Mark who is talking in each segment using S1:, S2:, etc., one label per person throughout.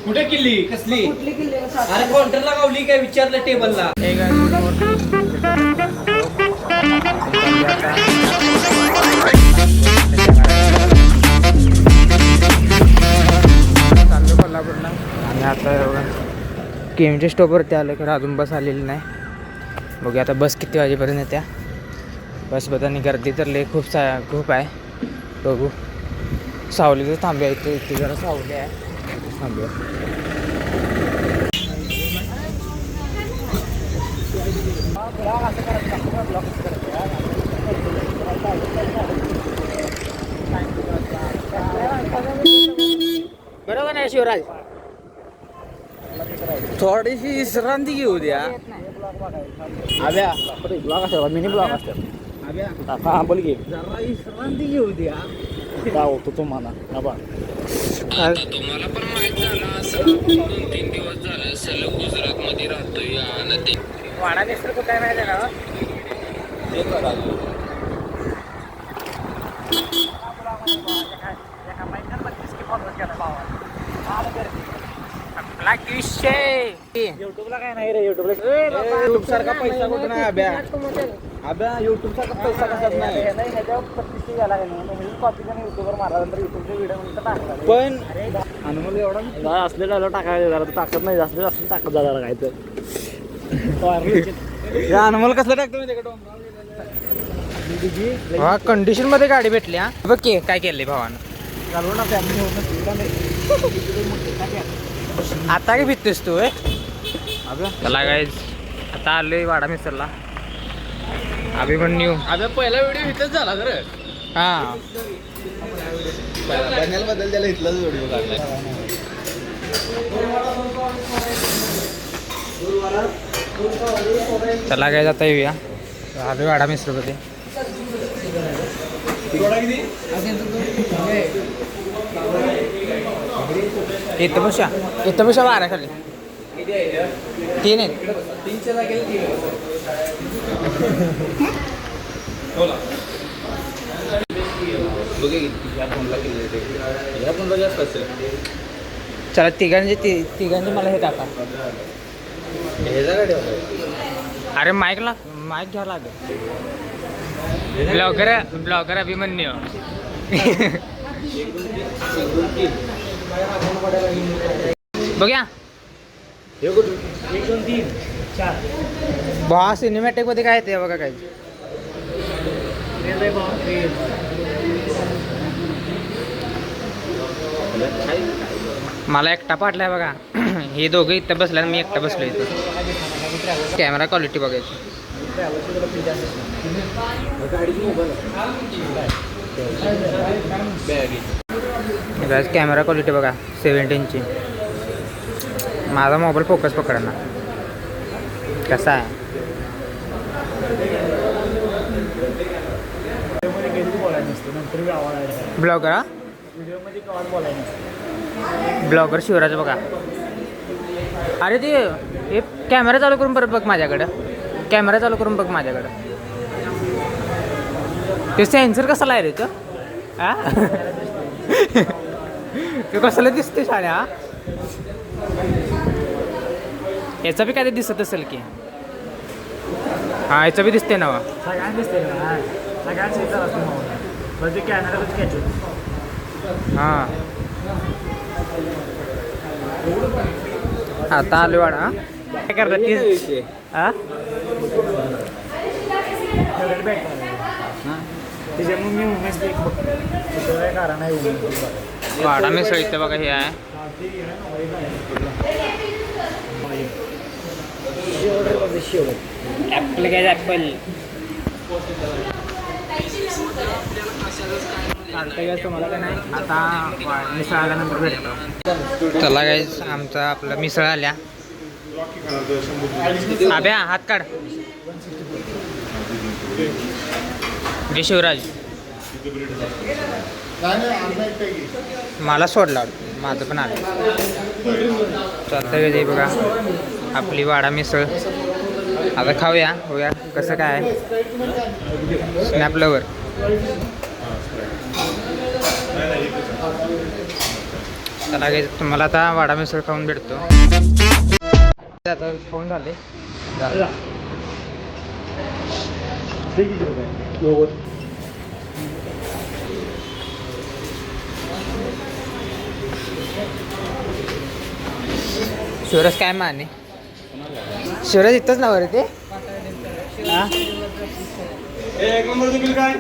S1: कुठे किल्ली कसली
S2: कुठली किल्ली
S1: अरे काउंटरला गावली काय विचारलं टेबलला
S3: कोल्हापूरला आणि आता केमच्या स्टॉपवरती आलं खरं अजून बस आलेली नाही. बघूया आता बस किती वाजेपर्यंत येत्या. बस बघताना गर्दी तर लय खूप आहे. बघू सावलीचं थांबूया इथे जरा सावली आहे थांबूया. बरोबर नाही शिवराज थोडीशी विश्रांती घेऊ द्या.
S1: आव्या ब्लॉग असतात मिनी ब्लॉग असतात आव्या हा बोल की
S3: जरा विश्रांती घेऊ द्या.
S1: होतो तुम्हाला
S4: तुम्हाला पण माहित झालं असं 2-3 दिवस झालं सलग गुजरात मध्ये राहतोय या नदी
S3: वाडा मिस्टर कुठे आहे माहिती आहे ना.
S1: युट्यूबला काय नाही रे युट्यूब सारखा पैसा कुठं नाही आब्या आब्या युट्यूब सारखा पैसा कसाच नाही पण अनुभव एवढा असलेला टाकायला टाकत नाही जास्त जास्त टाकत झाला काय तर अनुभव कसलं टाकतो
S3: हा कंडिशन मध्ये गाडी भेटली. हा बघ की काय केलंय भावानं. आता काय भिततेस तू चला गाईज आता आलोय वाडा मिसरला. अभिमन्यू
S1: आता पहिला व्हिडिओ इथंच झाला खरं
S3: हा
S1: बदल त्याला इथलाच व्हिडिओ काढला.
S3: चला काय जाता येऊया आलोय वाडा मिसरमध्ये. इथं बशा बारा खाली 3 आहेत.
S1: 3च्या जागेला 3 बघे या फोनला केले या फोनला जास्त असेल.
S3: चला तिघांचे मला हे टाका.
S1: हे जागा
S3: अरे माईक घ्यावं लागेल. ब्लॉगर अभिमन्यू बघ्या
S1: 1 2 3 4
S3: बा सिनेमॅटिक मध्ये काय ते बघा काय मला एकटा पाटलाय बघा. हे दोघं इथं बसल्या मी एकटा बसलो इथं. कॅमेरा क्वालिटी बघायची. कॅमेरा क्वालिटी बघा 17ची. माझा मोबाईल फोकस पकडणार कसा आहे. ब्लॉगर शिवराज बघा. अरे ते हे कॅमेरा चालू करून परत बघ माझ्याकडं. कॅमेरा चालू करून बघ माझ्याकडं. ते सेन्सर कसा आहे रे तो ते कसलं दिसते शाळ्या. याचा बी काय ते दिसत असेल की हा याचा बी दिसते ना हा. आता आलो वाडा काय करतात वाडा मिसळ इथं बघा हे आहे. ॲपल काय ॲपल तुम्हाला काय नाही. आता मिसळ आल्यानंतर भेटतो. चला गाईज आमचं आपलं मिसळ आल्या. आब्या हात काढ. जे शिवराज मला सोडला माझं पण आलं. चालतं का बघा आपली वाडा मिसळ. आता खाऊया बघूया कसं काय स्नॅप लवर. चला काय तुम्हाला आता वाडा मिसळ खाऊन भेटतो. आता फोन झाले शिवराज काय माने शिवराज इथंच नाव रे ते
S1: एक नंबरचं बिल काय?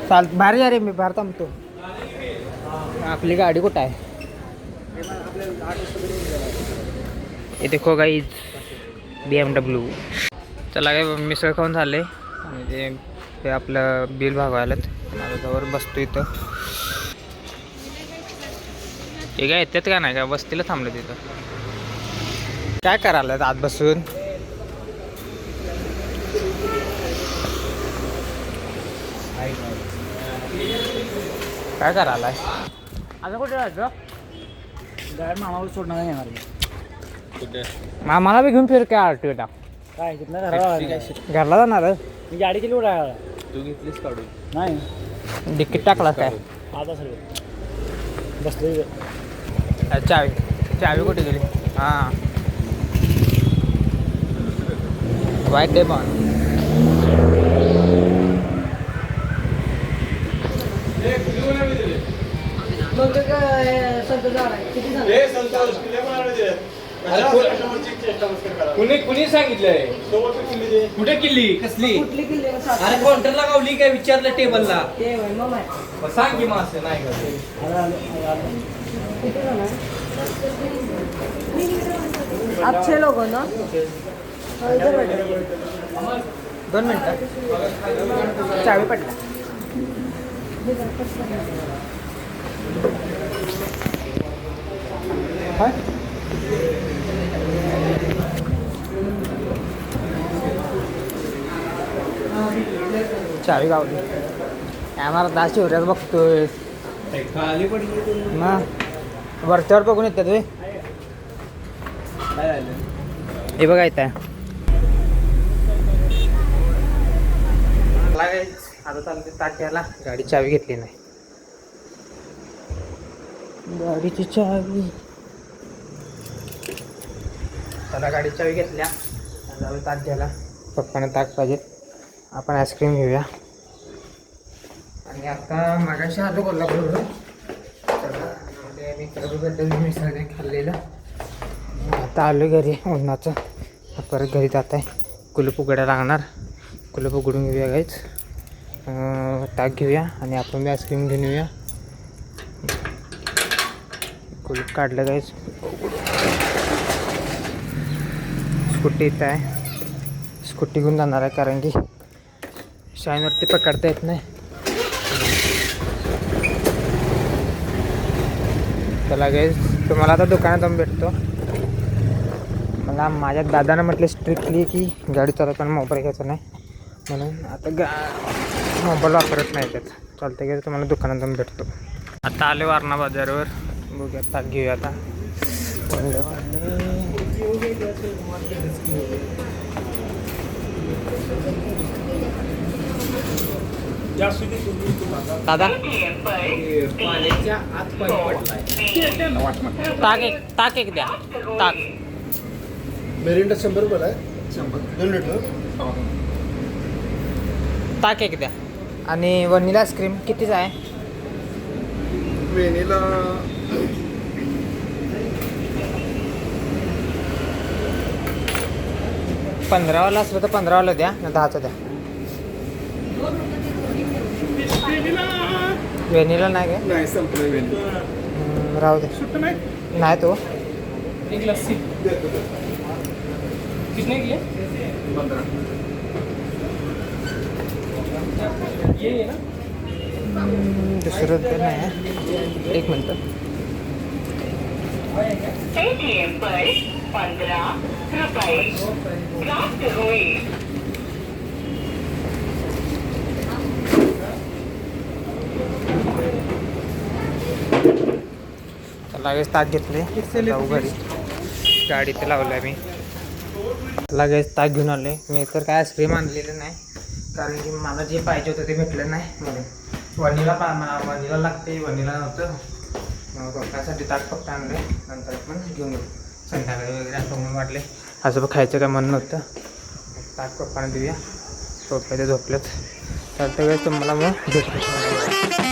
S3: चाल बाहेर जा रे मी बाहेर थांबतो. आपली गाडी कुठं आहे? हे देखो गाईज BMW. चला काय मिसळ खाऊन झाले आणि ते आपलं बिल भागवायला माझ्याजवळ बसतो इथं. हे काय येतात का नाही का बसतीला थांबलं तिथं. काय करायला आत बसून? काय करायला आता कुठे जायचं?
S1: गाडी मामावर सोडणार नाही येणार.
S3: मामाला बी घेऊन फिर काय RTO
S1: काय तिथलं घराला
S3: घरला जाणार
S1: मी गाडी केली उडायला. तू घेतलीस काढून? नाही
S3: डिक्कीट टाकला काय?
S1: आता सगळं बसलो.
S3: चावी कुठे गेली? हां वाईट डे पण
S1: कुणी सांगितलंय? कुठे किल्ली कसली? अरे काउंटरला गावली काय विचारलं टेबलला सांग की मग असं नाही
S2: अच्छे लोग हो ना.
S3: 2 मिनटं चावी पडला. चावी गावली. आम्हाला 10 शिवऱ्यात बघतोय
S1: खाली पडली
S3: ना वरच्यावर बघून येतात वे. हे बघा येत आहे आता चालते टाक्याला. गाडी चावी घेतली नाही. गाडीची चावी त्याला गाडी चावी घेतल्या. जाऊ ताक घ्यायला. पप्पाने ताक पाहिजे. आपण आईस्क्रीम घेऊया. आणि आता मागाशी आलो कोल्हापूरवरून. त्याला मित्राबद्दल मिसळणे खाल्लेलं. आता आलो घरी उन्हाचं. परत घरी जात आहे. कुलूप उघडायला लागणार. कुलूप उघडून घेऊया गाईच. ताक घेऊया आणि आपण बी आईस्क्रीम घेऊन येऊया. कुलूप काढलं गाईच. स्कूटी इथं आहे. स्कूटी घेऊन जाणार आहे कारण की शाईनवरती पकडता येत नाही. चला गाईज तुम्हाला आता दुकानात जाऊन भेटतो. मला माझ्या दादानं म्हटलं स्ट्रिक्टली की गाडी चालवताना मोबाईल घ्यायचा नाही म्हणून आता मोबाईल वापरत नाही त्यात. चालतं की तुम्हाला दुकानात जाऊन भेटतो. आता आले वारणा बाजारवर. बघूया ताक घेऊया आता. दादा
S1: पाण्याच्या आत पाणी पडलाय.
S3: ताक एक द्या. ताक
S5: मेरिंडा 100 रुपयाला आहे. 2 लिटर.
S3: ताक एक द्या. आणि वनिला आईस्क्रीम कितीचा आहे?
S5: वेणीला
S3: 15वाला असलं तर 15वाला द्या ना 10चा द्या. वेनिला नाही काय?
S5: नाही संपलं वेणी.
S3: राहू दे. नाही तो
S1: एक लस्सी कितने की है?
S5: 15.
S1: ये ना
S3: दुसरं ते नाही. 1 मिनटं.
S6: ATM पर 15 रुपए प्राप्त हुए.
S3: लगेच ताक घेतले. जाऊ घरी. गाडी ते लावलं मी. लगेच ताक घेऊन आले. मी तर काय आईस्क्रीम आणलेलं नाही कारण की मला जे पाहिजे होतं ते भेटलं नाही. म्हणून वनिला लागते. वनिला नव्हतं पप्पासाठी ताक फक्त आणले, नंतर आपण घेऊन येऊ संध्याकाळी वगैरे असं म्हणून वाटले. असं पण खायचं काय मन नव्हतं. ताक पप्पाने देऊया. पप्पा ते झोपलेत. चालतं काय तुम्हाला मग भेटतो.